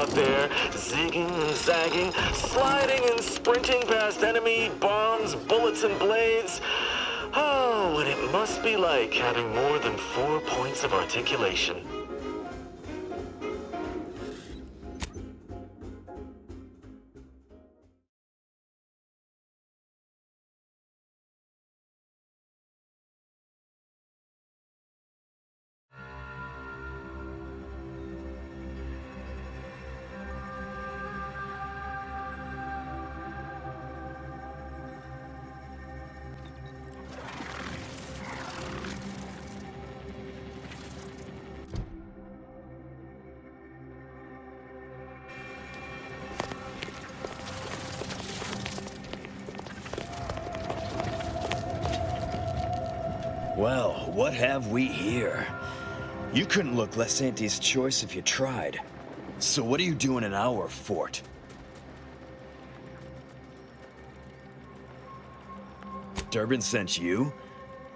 out there, zigging and zagging, sliding and sprinting past enemy bombs, bullets, and blades. Oh, and it must be like having more than 4 points of articulation. Well, what have we here? You couldn't look less Auntie's choice if you tried. So what are you doing in our fort? Durbin sent you?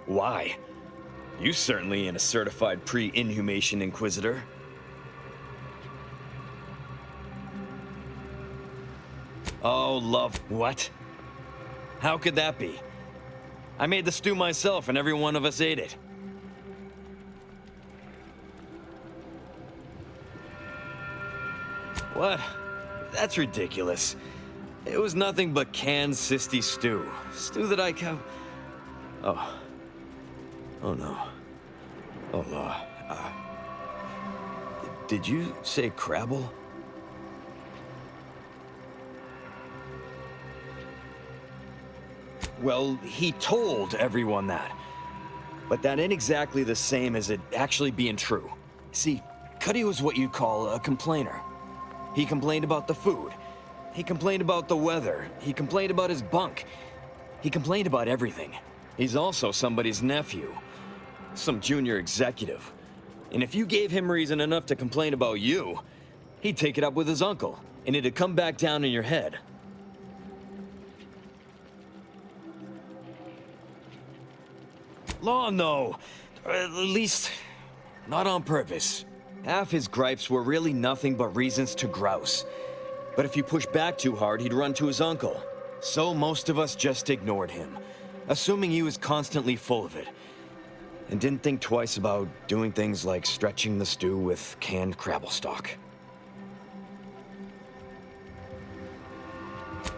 Why? You certainly ain't a certified pre-inhumation inquisitor. Oh, love, what? How could that be? I made the stew myself and every one of us ate it. What? That's ridiculous. It was nothing but canned cysty stew. Stew that I Oh. Oh no. Oh no. Did you say Crabble? Well, he told everyone that. But that ain't exactly the same as it actually being true. See, Cuddy was what you'd call a complainer. He complained about the food. He complained about the weather. He complained about his bunk. He complained about everything. He's also somebody's nephew. Some junior executive. And if you gave him reason enough to complain about you, he'd take it up with his uncle, and it'd come back down in your head. Law, no. Or at least, not on purpose. Half his gripes were really nothing but reasons to grouse. But if you push back too hard, he'd run to his uncle. So most of us just ignored him, assuming he was constantly full of it. And didn't think twice about doing things like stretching the stew with canned Crabble stock.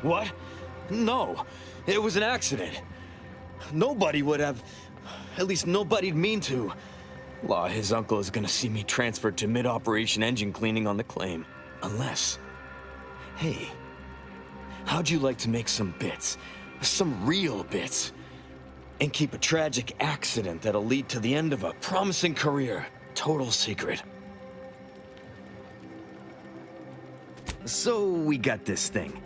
What? No, it was an accident. Nobody would have... At least nobody'd mean to. Law, his uncle is gonna see me transferred to mid-operation engine cleaning on the claim. Unless... Hey, how'd you like to make some bits? Some real bits? And keep a tragic accident that'll lead to the end of a promising career. Total secret. So we got this thing.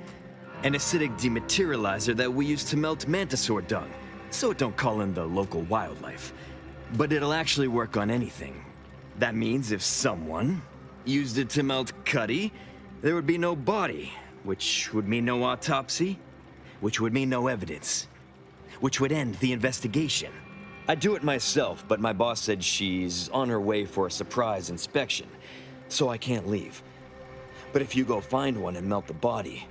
An acidic dematerializer that we use to melt mantisaur dung. So it don't call in the local wildlife. But it'll actually work on anything. That means if someone used it to melt Cuddy, there would be no body, which would mean no autopsy, which would mean no evidence, which would end the investigation. I'd do it myself, but my boss said she's on her way for a surprise inspection, so I can't leave. But if you go find one and melt the body,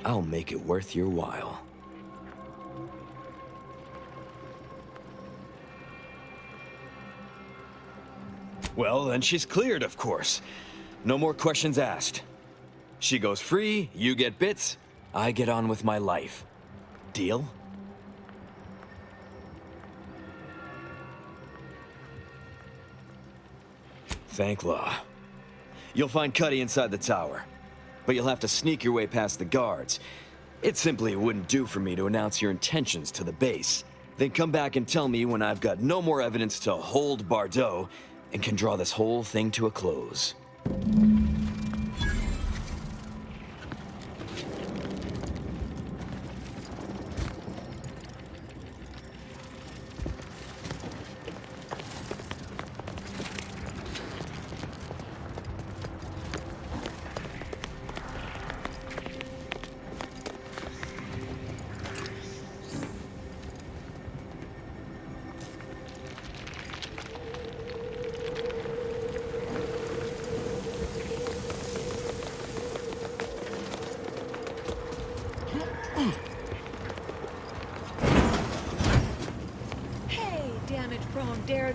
I'll make it worth your while. Well, then she's cleared, of course. No more questions asked. She goes free, you get bits, I get on with my life. Deal? Thank Law. You'll find Cuddy inside the tower, but you'll have to sneak your way past the guards. It simply wouldn't do for me to announce your intentions to the base. Then come back and tell me when I've got no more evidence to hold Bardot and can draw this whole thing to a close.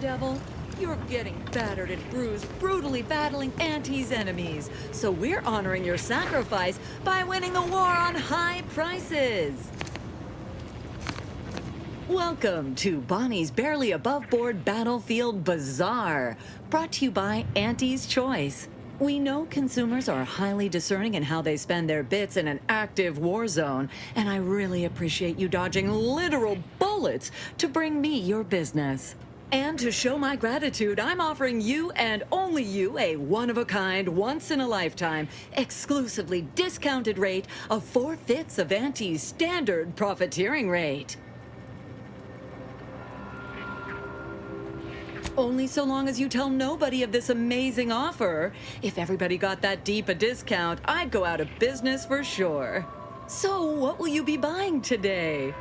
Daredevil? You're getting battered and bruised, brutally battling Auntie's enemies. So we're honoring your sacrifice by winning the war on high prices. Welcome to Bonnie's Barely Above Board Battlefield Bazaar, brought to you by Auntie's Choice. We know consumers are highly discerning in how they spend their bits in an active war zone, and I really appreciate you dodging literal bullets to bring me your business. And to show my gratitude, I'm offering you and only you a one-of-a-kind, once-in-a-lifetime, exclusively discounted rate of 4/5 of Auntie's standard profiteering rate. Only so long as you tell nobody of this amazing offer. If everybody got that deep a discount, I'd go out of business for sure. So what will you be buying today?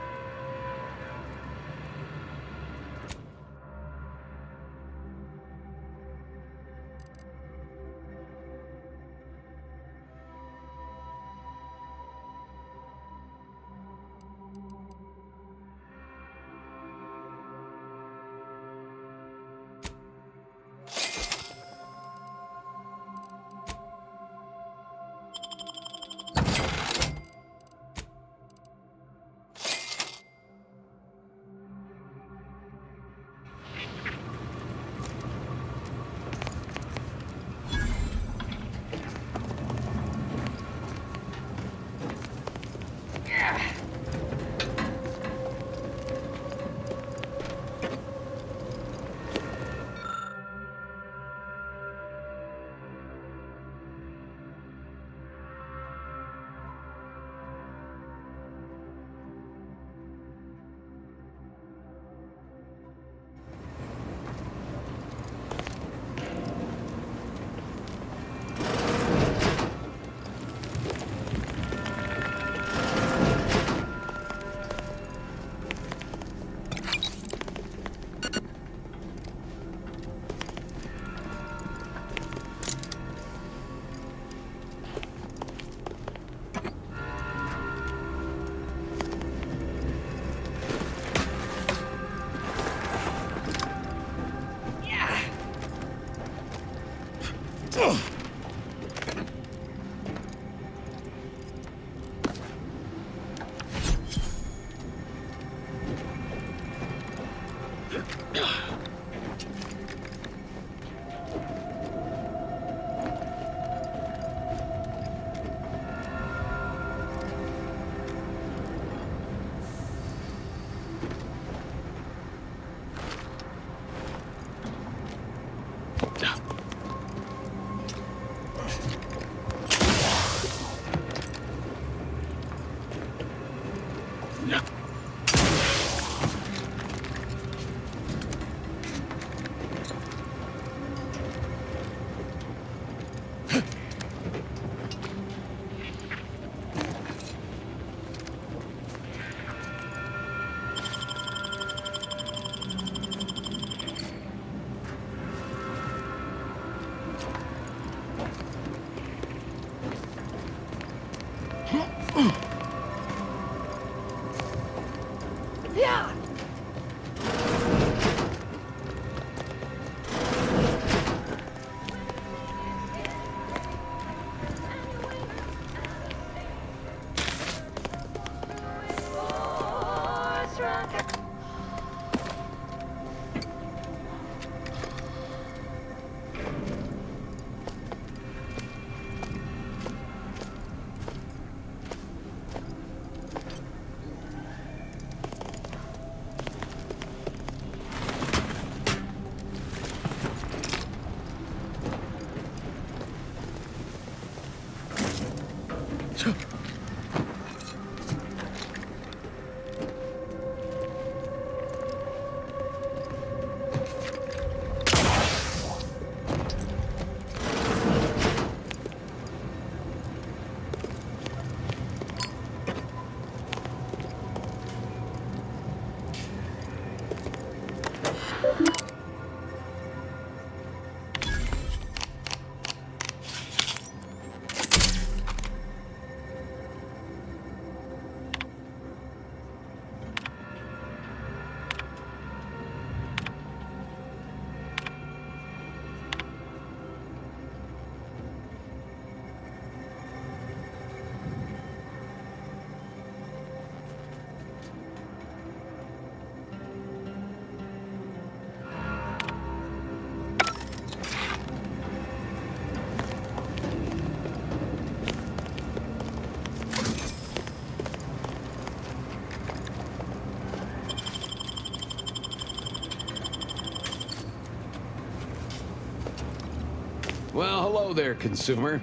Well, hello there, consumer.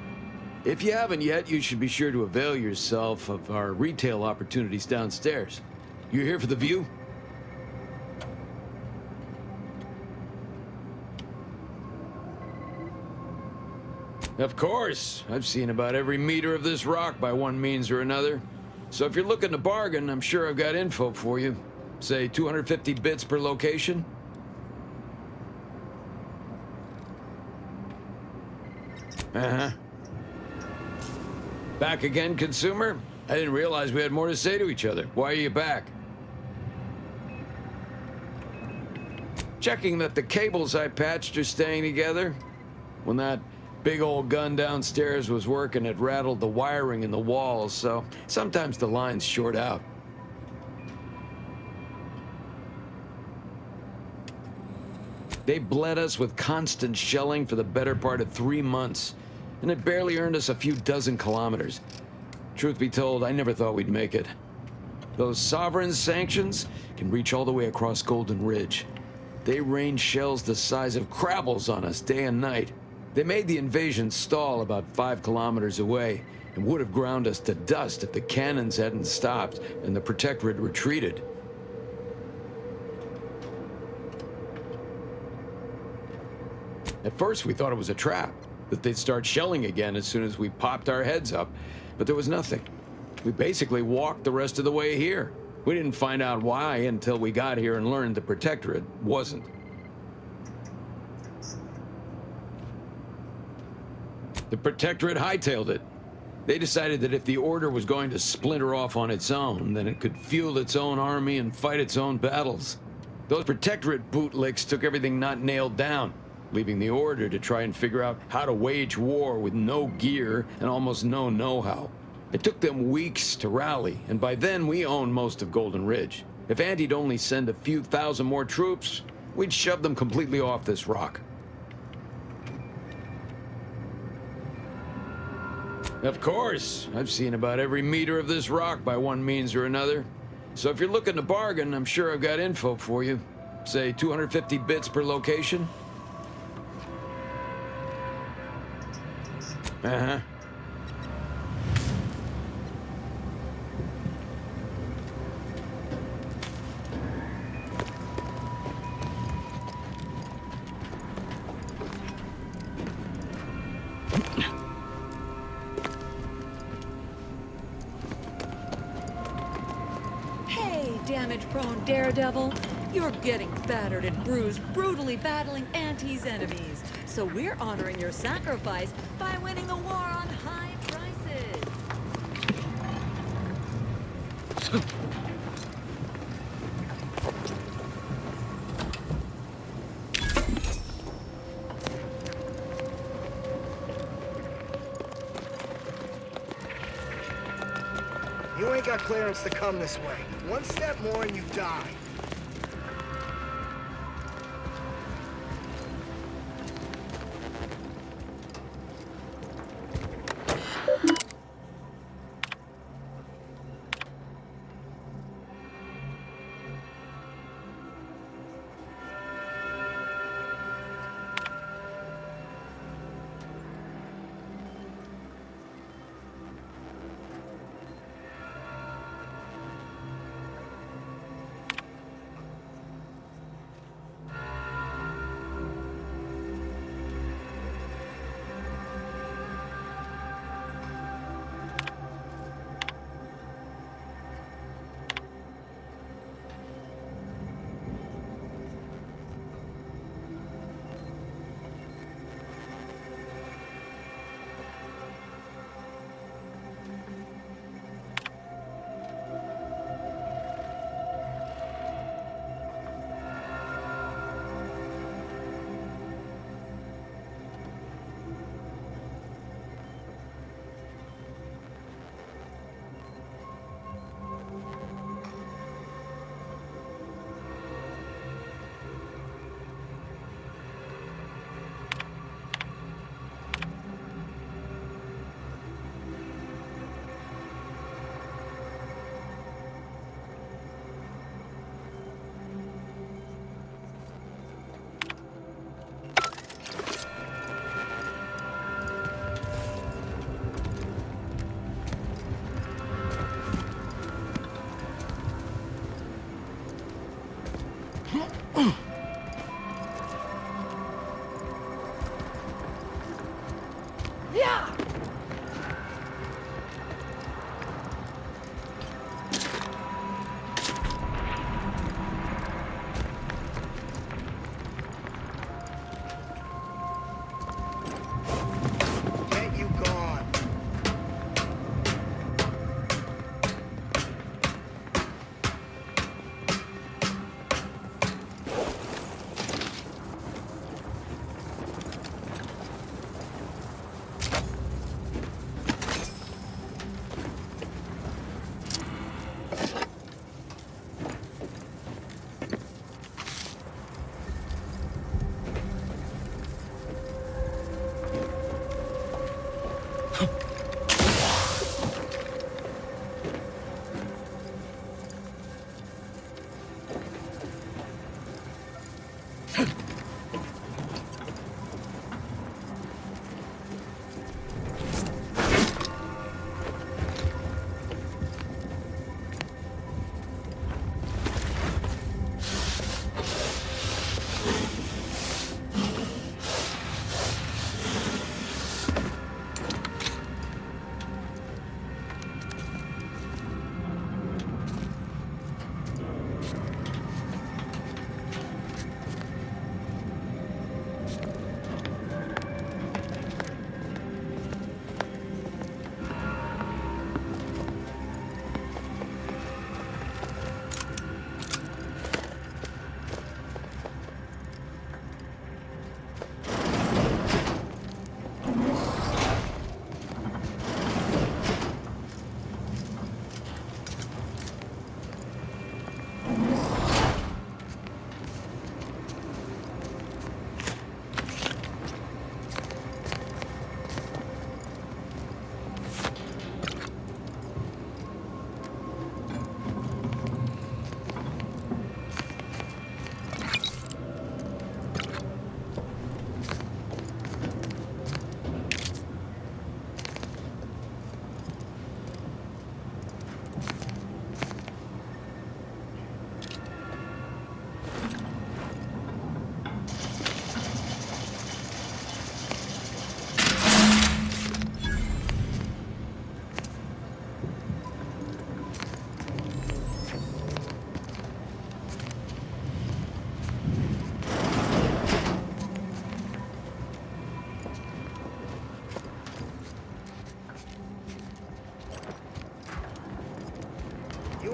If you haven't yet, you should be sure to avail yourself of our retail opportunities downstairs. You here for the view? Of course. I've seen about every meter of this rock by one means or another. So if you're looking to bargain, I'm sure I've got info for you. Say 250 bits per location? Uh-huh. Back again, consumer? I didn't realize we had more to say to each other. Why are you back? Checking that the cables I patched are staying together. When that big old gun downstairs was working, it rattled the wiring in the walls, so sometimes the lines short out. They bled us with constant shelling for the better part of 3 months, and it barely earned us a few dozen kilometers. Truth be told, I never thought we'd make it. Those sovereign sanctions can reach all the way across Golden Ridge. They rain shells the size of crabbles on us day and night. They made the invasion stall about 5 kilometers away and would have ground us to dust if the cannons hadn't stopped and the Protectorate retreated. At first, we thought it was a trap, that they'd start shelling again as soon as we popped our heads up, but there was nothing. We basically walked the rest of the way here. We didn't find out why until we got here and learned the Protectorate wasn't. The Protectorate hightailed it. They decided that if the Order was going to splinter off on its own, then it could fuel its own army and fight its own battles. Those Protectorate bootlicks took everything not nailed down, leaving the Order to try and figure out how to wage war with no gear and almost no know-how. It took them weeks to rally, and by then we owned most of Golden Ridge. If Andy'd only send a few thousand more troops, we'd shove them completely off this rock. Of course. I've seen about every meter of this rock by one means or another. So if you're looking to bargain, I'm sure I've got info for you. Say 250 bits per location? Uh-huh. Damage-prone daredevil, you're getting battered and bruised, brutally battling Auntie's enemies. So we're honoring your sacrifice by winning the war on high prices. You ain't got clearance to come this way. One step more and you die.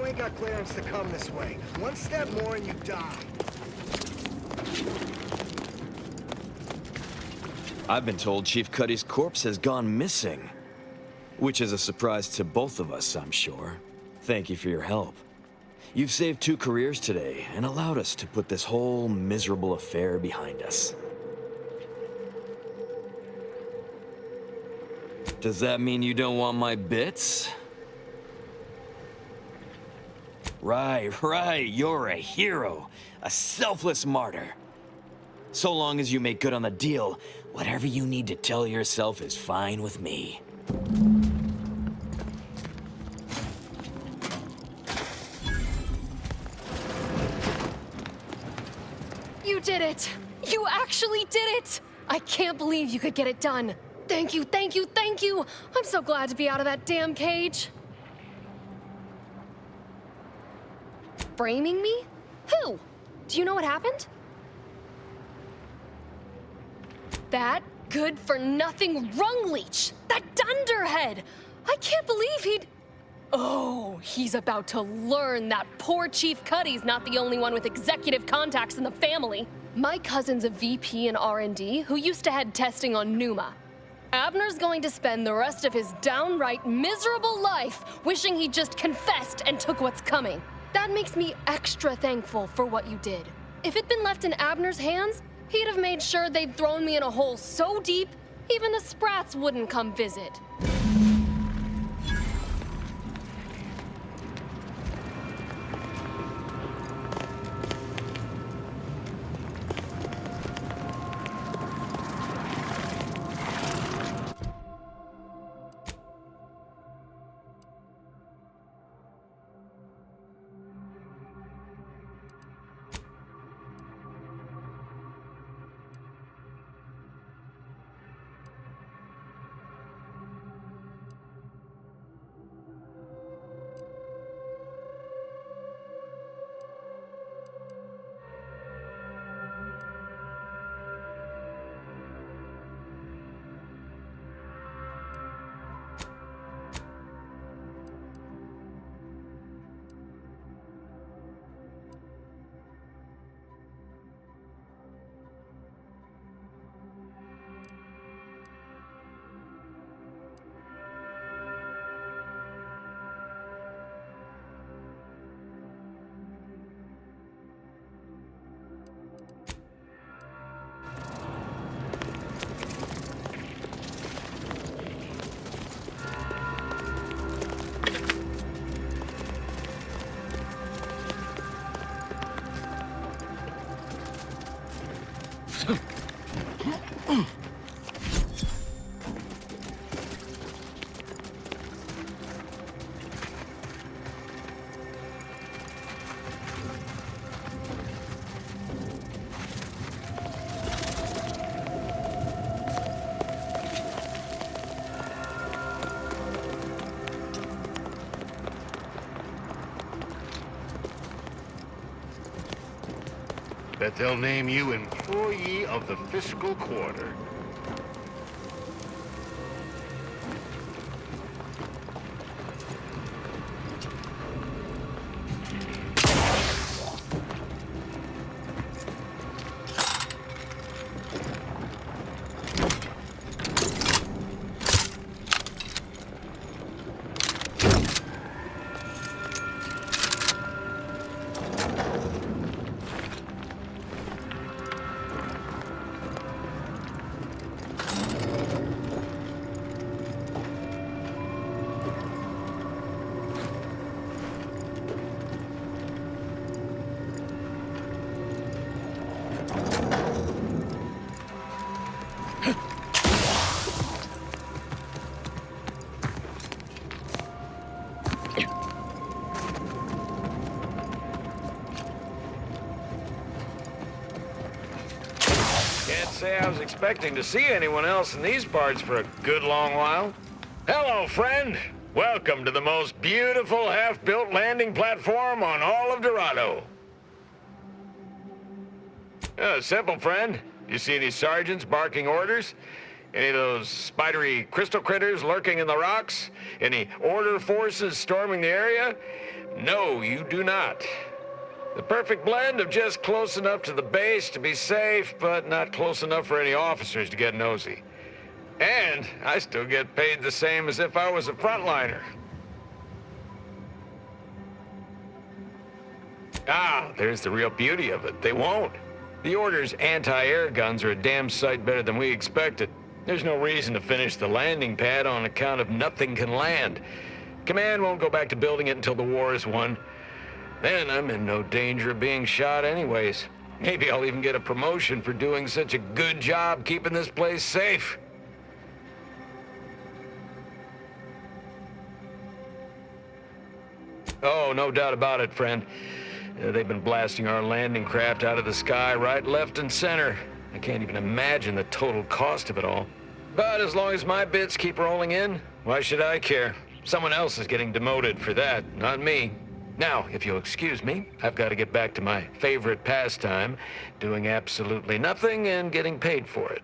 You ain't got clearance to come this way. One step more and you die. I've been told Chief Cuddy's corpse has gone missing. Which is a surprise to both of us, I'm sure. Thank you for your help. You've saved 2 careers today and allowed us to put this whole miserable affair behind us. Does that mean you don't want my bits? Right, you're a hero. A selfless martyr. So long as you make good on the deal, whatever you need to tell yourself is fine with me. You did it! You actually did it! I can't believe you could get it done. Thank you, thank you, thank you! I'm so glad to be out of that damn cage. Framing me? Who? Do you know what happened? That good-for-nothing rung leech! That dunderhead! I can't believe he'd... Oh, he's about to learn that poor Chief Cuddy's not the only one with executive contacts in the family. My cousin's a VP in R&D who used to head testing on Numa. Abner's going to spend the rest of his downright miserable life wishing he just confessed and took what's coming. That makes me extra thankful for what you did. If it'd been left in Abner's hands, he'd have made sure they'd thrown me in a hole so deep, even the Sprats wouldn't come visit. Bet they'll name you Employee of the Fiscal Quarter. Can't say I was expecting to see anyone else in these parts for a good long while. Hello, friend. Welcome to the most beautiful half-built landing platform on all of Dorado. Simple, friend. You see any sergeants barking orders? Any of those spidery crystal critters lurking in the rocks? Any order forces storming the area? No, you do not. The perfect blend of just close enough to the base to be safe, but not close enough for any officers to get nosy. And I still get paid the same as if I was a frontliner. Ah, there's the real beauty of it. They won't. The Order's anti-air guns are a damn sight better than we expected. There's no reason to finish the landing pad on account of nothing can land. Command won't go back to building it until the war is won. Then I'm in no danger of being shot anyways. Maybe I'll even get a promotion for doing such a good job keeping this place safe. Oh, no doubt about it, friend. They've been blasting our landing craft out of the sky right, left, and center. I can't even imagine the total cost of it all. But as long as my bits keep rolling in, why should I care? Someone else is getting demoted for that, not me. Now, if you'll excuse me, I've got to get back to my favorite pastime, doing absolutely nothing and getting paid for it.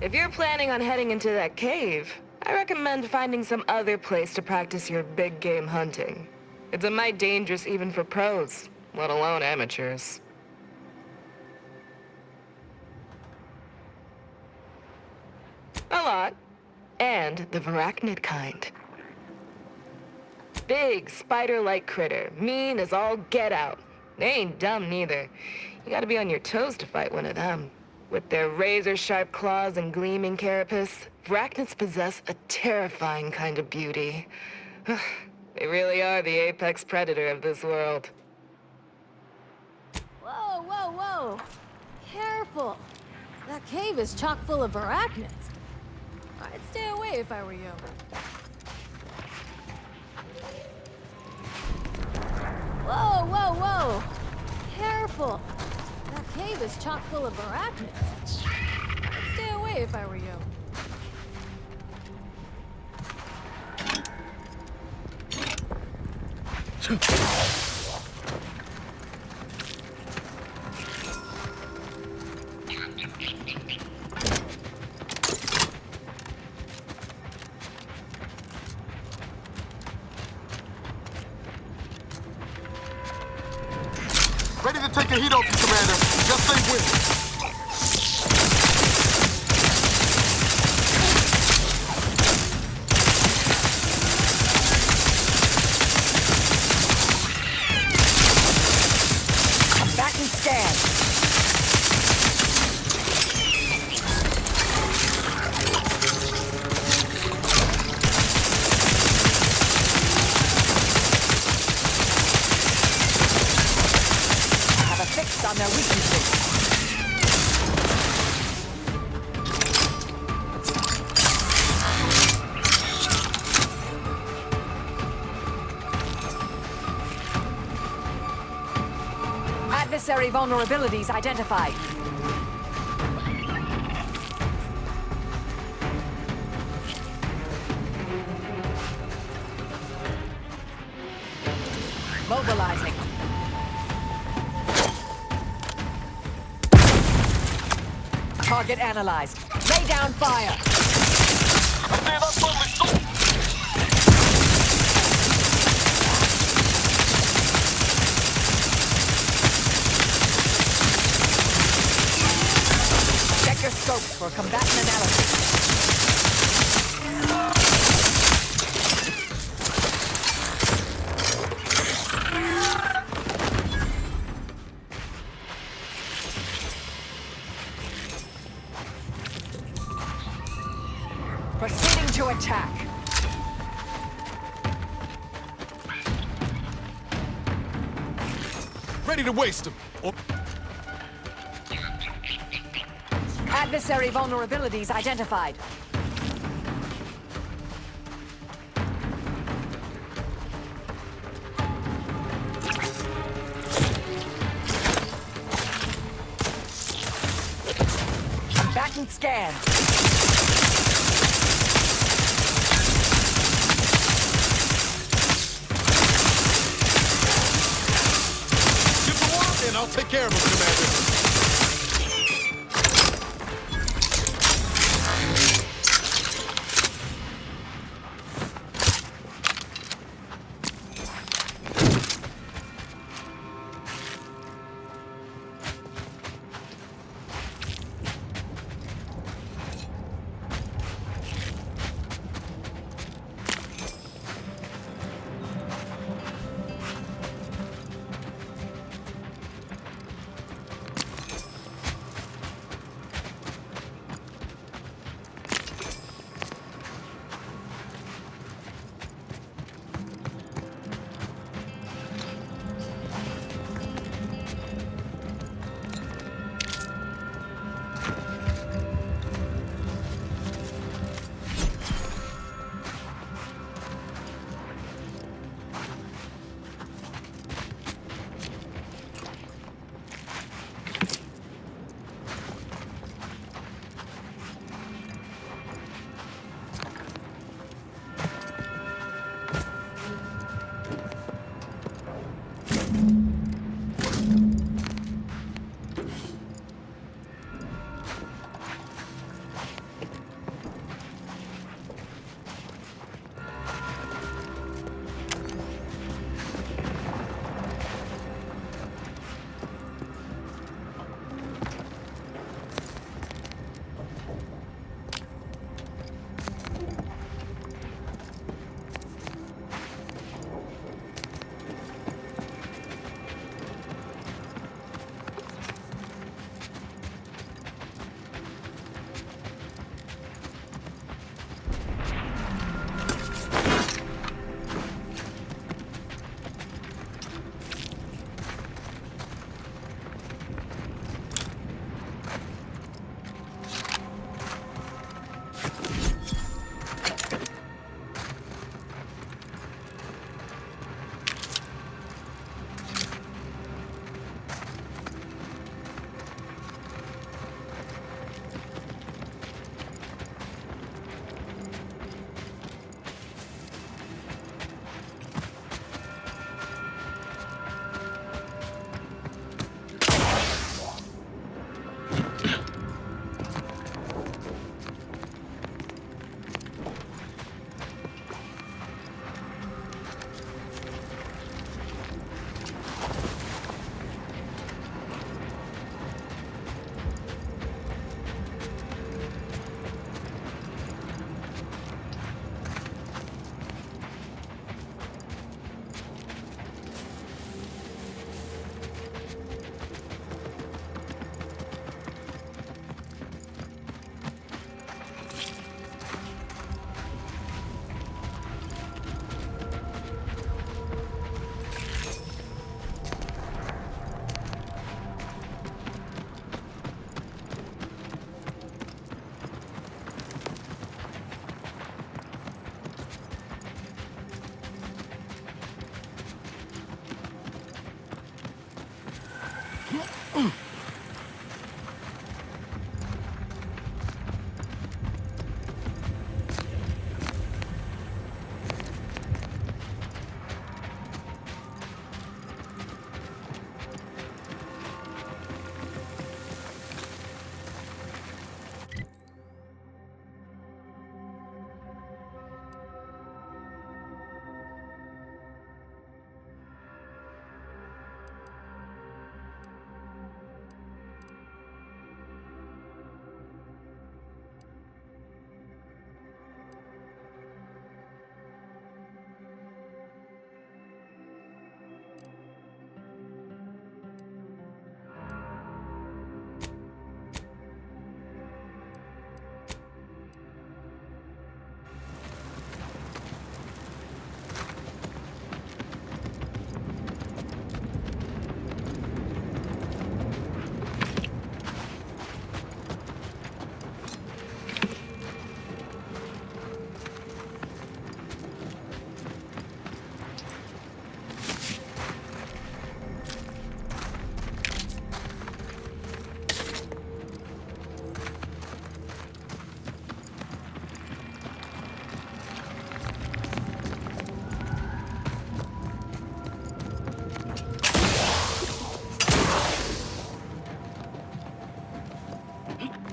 If you're planning on heading into that cave, I recommend finding some other place to practice your big game hunting. It's a mite dangerous even for pros, let alone amateurs. A lot. And the varachnid kind. Big, spider-like critter, mean as all get out. They ain't dumb neither. You gotta be on your toes to fight one of them. With their razor-sharp claws and gleaming carapace, varachnids possess a terrifying kind of beauty. They really are the apex predator of this world. Whoa, whoa, whoa! Careful! That cave is chock full of arachnids. I'd stay away if I were you. Whoa, whoa, whoa! Careful! That cave is chock full of arachnids. I'd stay away if I were you. Ready to take the heat off you, Commander. Just stay with me. Back and stand. On their weaknesses. Adversary vulnerabilities identified. Mobilizing. Target analyzed. Lay down fire. Check your scopes for combatant analysis. to attack. Ready to waste them. Adversary vulnerabilities identified. Back and scan. Get the water and I'll take care of him, Commander.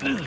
Enter.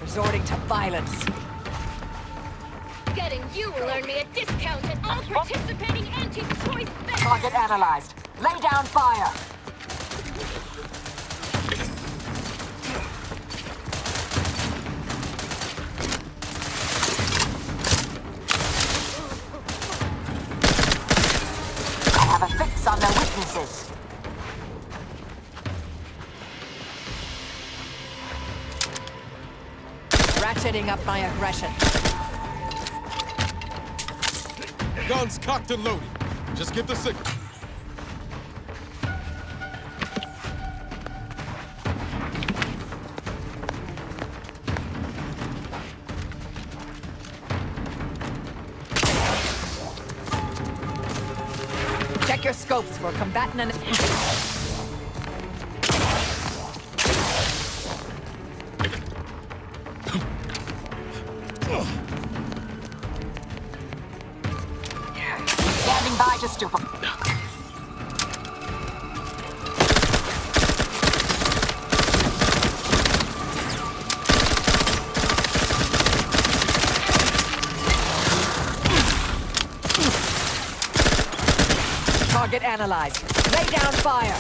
Resorting to violence. Getting you will earn me a discount at all participating anti-choice vendors. Target analyzed. Lay down fire. I have a fix on their weaknesses. Ratcheting up my aggression. Guns cocked and loaded. Just get the signal. Check your scopes for combatant and... Standing by to stupor. Target analyzed. Lay down fire.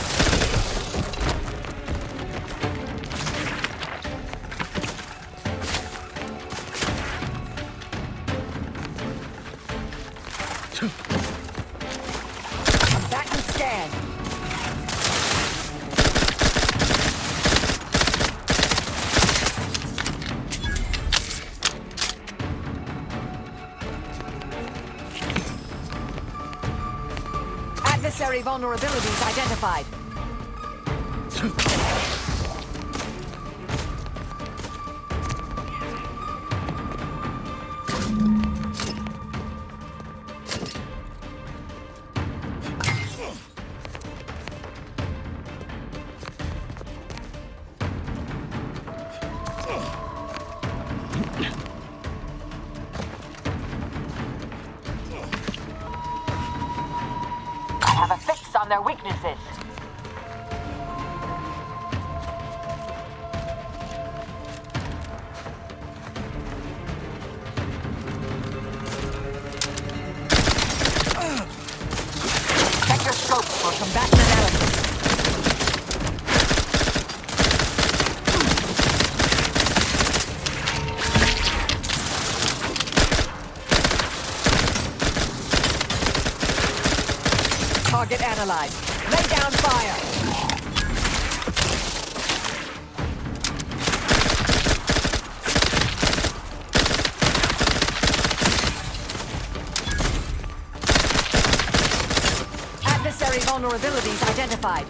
Combatant scan. Adversary vulnerabilities identified. I have a fix on their weaknesses. Check your scopes for combatant analysis. Target analyzed. Lay down fire. vulnerabilities identified.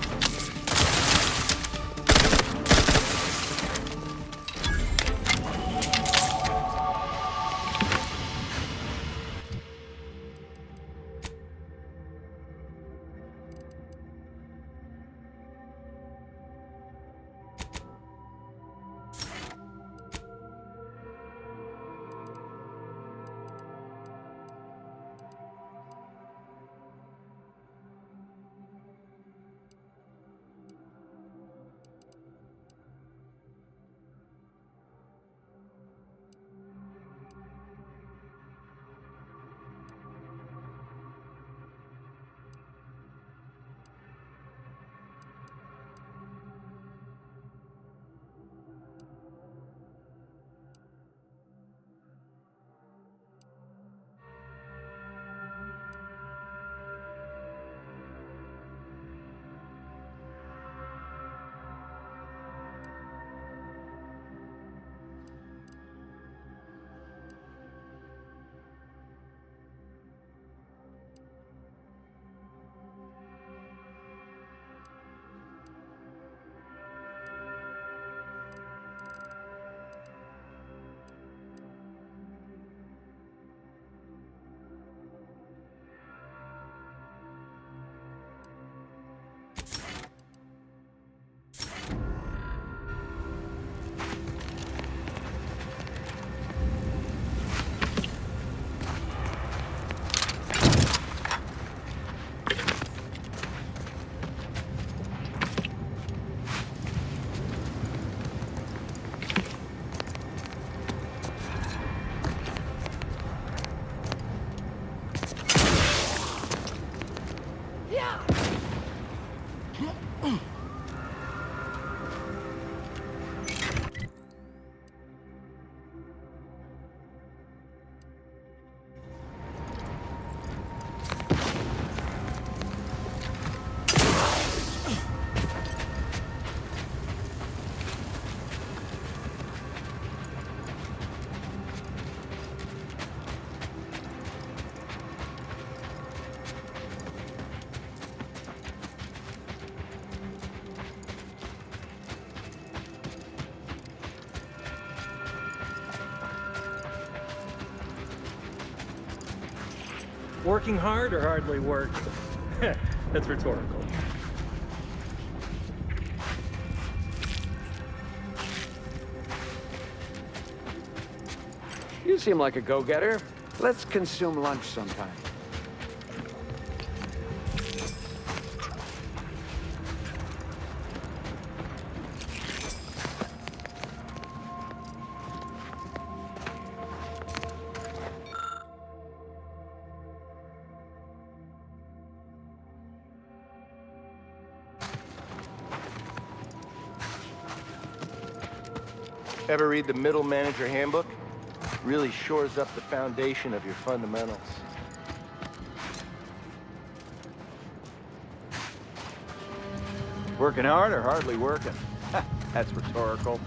Working hard or hardly work? That's rhetorical. You seem like a go-getter. Let's consume lunch sometime. Ever read the Middle Manager Handbook? Really shores up the foundation of your fundamentals. Working hard or hardly working? That's rhetorical.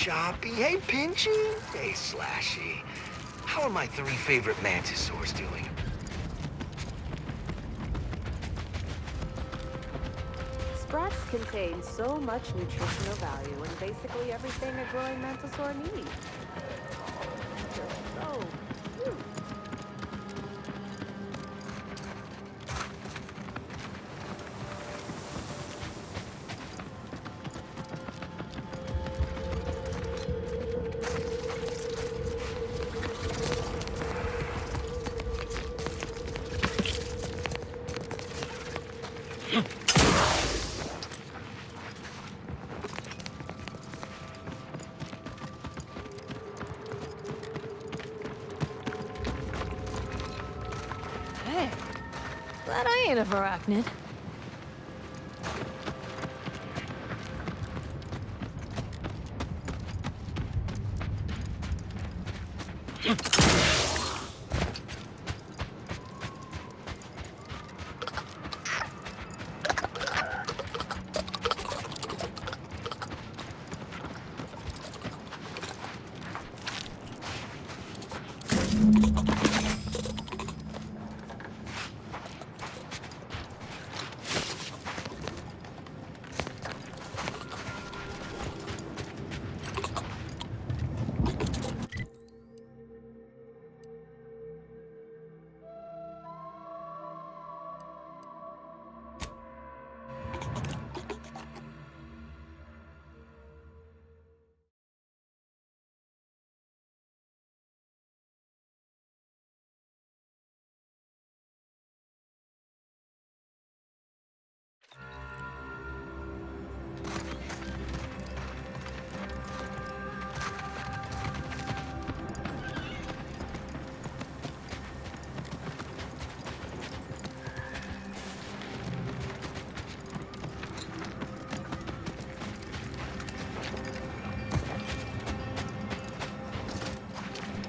Shoppy, hey Pinchy, hey Slashy. How are my 3 favorite mantisaurs doing? Sprats contain so much nutritional value and basically everything a growing mantisaur needs. They're so cute. Hey, glad I ain't a arachnid.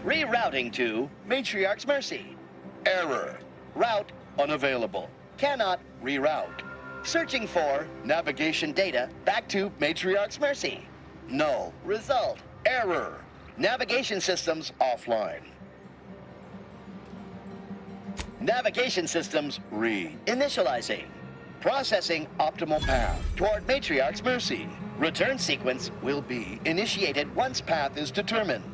Rerouting to Matriarch's Mercy. Error. Route unavailable. Cannot reroute. Searching for navigation data back to Matriarch's Mercy. Null. Result. Error. Navigation systems offline. Navigation systems re-initializing. Processing optimal path toward Matriarch's Mercy. Return sequence will be initiated once path is determined.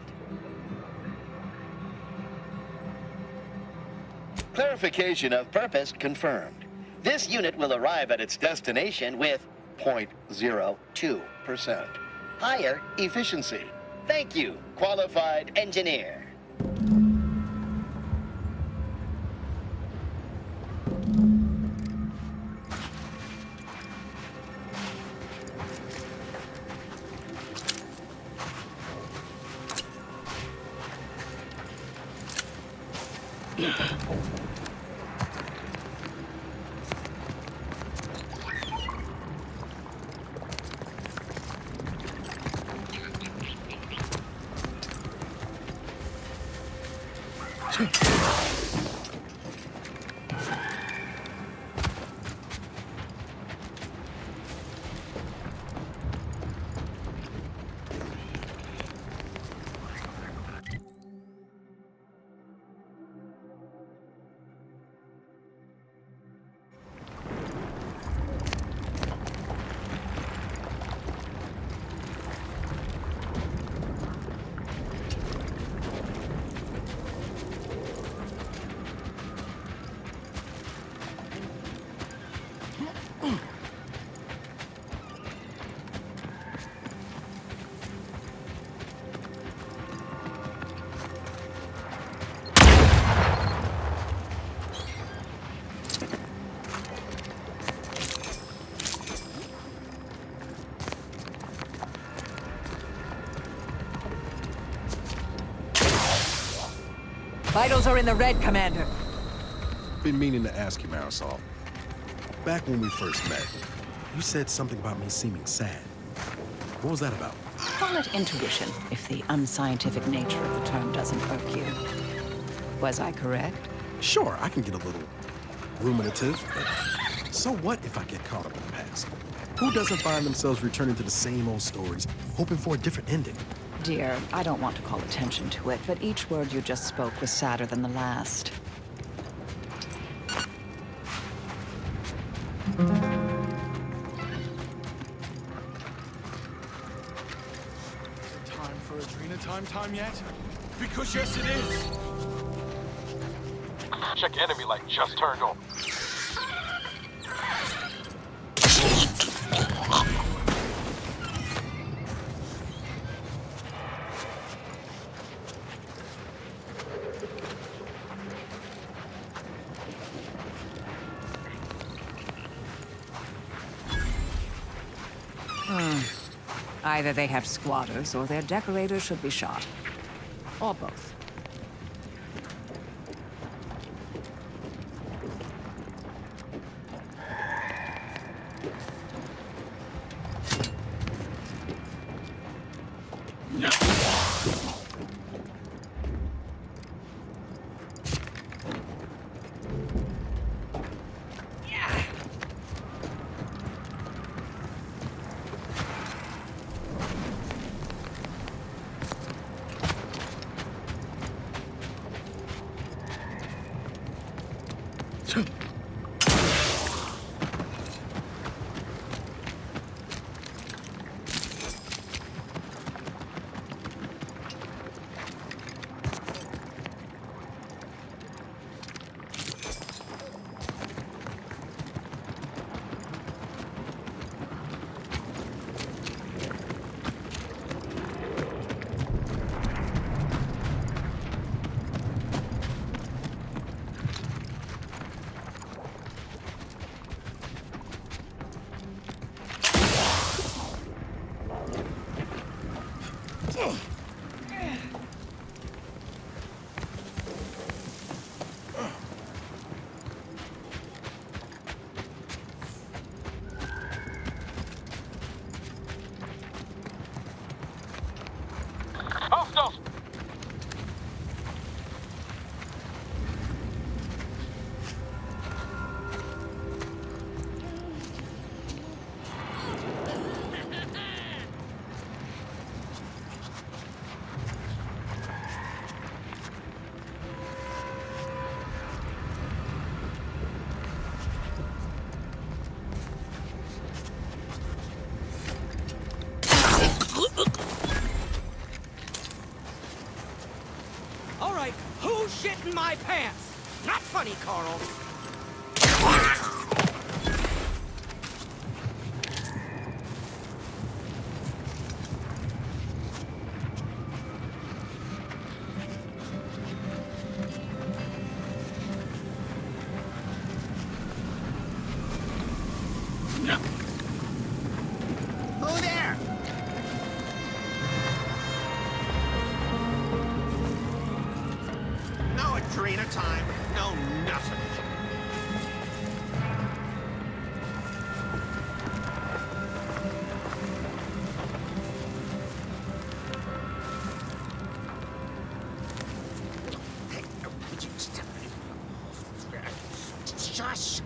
Clarification of purpose confirmed. This unit will arrive at its destination with 0.02% higher efficiency. Thank you, qualified engineer. Vitals are in the red, Commander. Been meaning to ask you, Marisol. Back when we first met, you said something about me seeming sad. What was that about? Call it intuition, if the unscientific nature of the term doesn't irk you. Was I correct? Sure, I can get a little ruminative, but so what if I get caught up in the past? Who doesn't find themselves returning to the same old stories, hoping for a different ending? Dear, I don't want to call attention to it, but each word you just spoke was sadder than the last. Time for Adrena time yet? Because yes, it is. Check enemy light just turned on. Either they have squatters or their decorators should be shot. Or both. All right, who's shitting my pants? Not funny, Carl. Who there? No Adrena time, no nothing. Hey, would you stop it? Shush!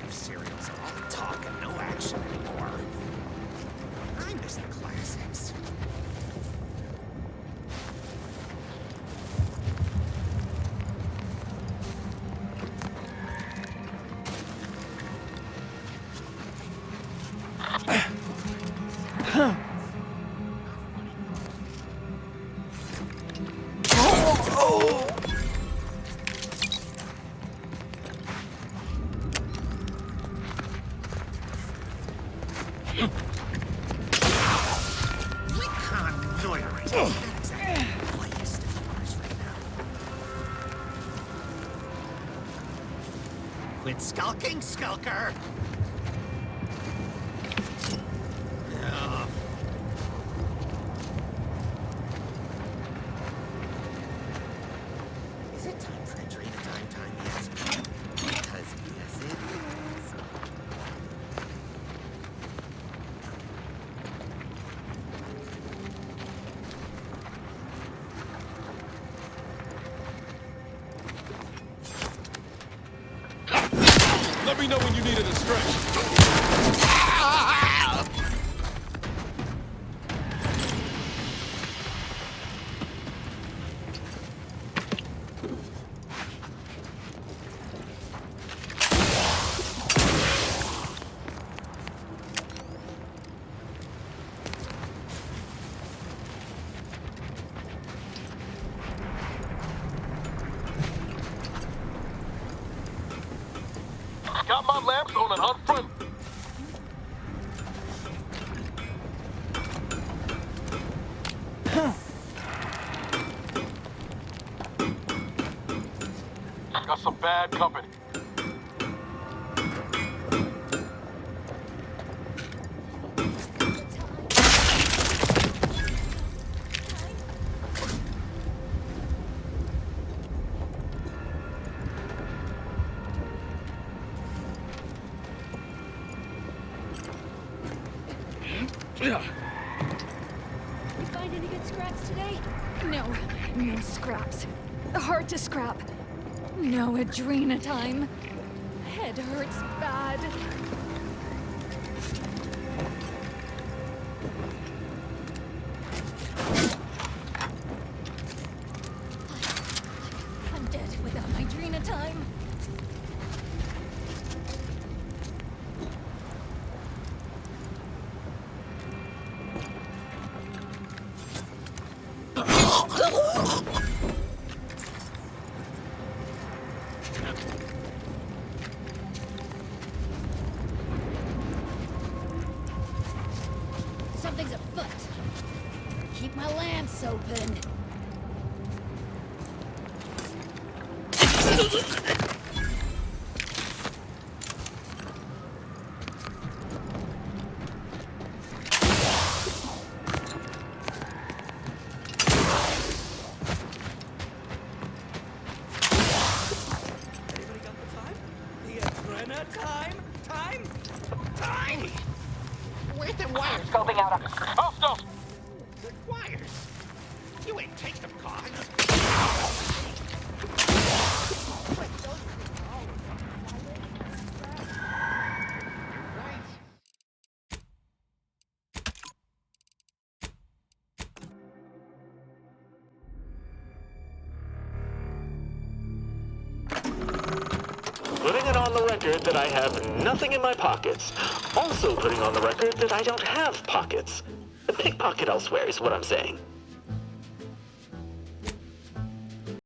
Cereals are all talk and no action anymore. I miss the classics. Quit skulking, skulker! Ugh. Is it time for entry to time yet? Because yes, it is. Let me know when you needed a stretch. Got my lamps on an hunt front. Got some bad company. You find any good scraps today? No scraps. Hard to scrap. No adrena time. Head hurts bad. I'm dead without my adrena time. Something's afoot. Keep my lamps open. Time! Where's the wires? Scoping out a hostile. The wires? You ain't take them, Cox. Putting it on the record that I have nothing in my pockets. Also putting on the record that I don't have pockets. Pickpocket elsewhere is what I'm saying.